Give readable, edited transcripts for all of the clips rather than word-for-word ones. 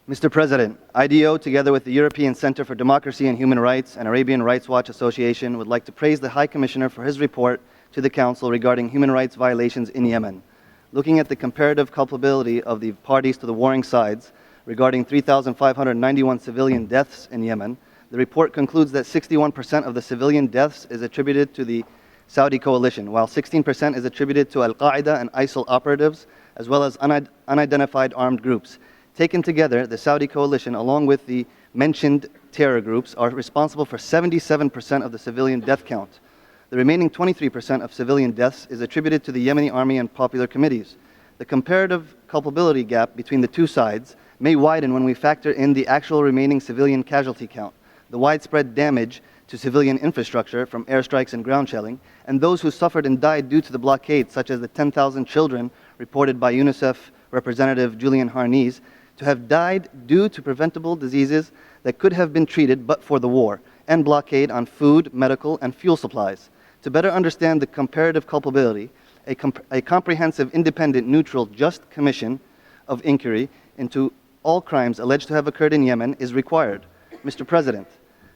Mr. President, IDO, together with the European Center for Democracy and Human Rights and Arabian Rights Watch Association, would like to praise the High Commissioner for his report to the Council regarding human rights violations in Yemen. Looking at the comparative culpability of the parties to the warring sides regarding 3,591 civilian deaths in Yemen, the report concludes that 61% of the civilian deaths is attributed to the Saudi coalition, while 16% is attributed to Al-Qaeda and ISIL operatives, as well as unidentified armed groups. Taken together, the Saudi coalition, along with the mentioned terror groups, are responsible for 77% of the civilian death count. The remaining 23% of civilian deaths is attributed to the Yemeni army and popular committees. The comparative culpability gap between the two sides may widen when we factor in the actual remaining civilian casualty count, the widespread damage to civilian infrastructure from airstrikes and ground shelling, and those who suffered and died due to the blockade, such as the 10,000 children reported by UNICEF Representative Julian Harnese to have died due to preventable diseases that could have been treated but for the war, and blockade on food, medical, and fuel supplies. To better understand the comparative culpability, a comprehensive, independent, neutral, just commission of inquiry into all crimes alleged to have occurred in Yemen is required. Mr. President,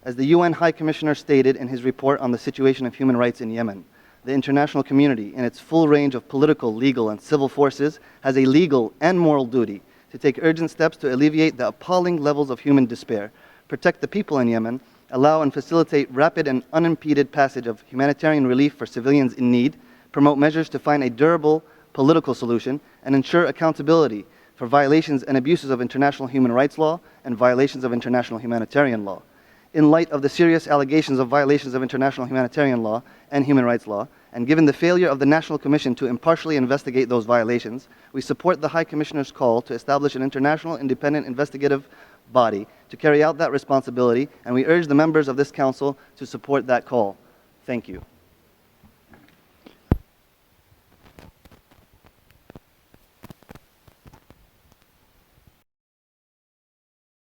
as the UN High Commissioner stated in his report on the situation of human rights in Yemen, the international community, in its full range of political, legal, and civil forces, has a legal and moral duty to take urgent steps to alleviate the appalling levels of human despair, protect the people in Yemen, allow and facilitate rapid and unimpeded passage of humanitarian relief for civilians in need, promote measures to find a durable political solution, and ensure accountability for violations and abuses of international human rights law and violations of international humanitarian law. In light of the serious allegations of violations of international humanitarian law and human rights law, and given the failure of the National Commission to impartially investigate those violations, we support the High Commissioner's call to establish an international independent investigative body to carry out that responsibility, and we urge the members of this Council to support that call. Thank you.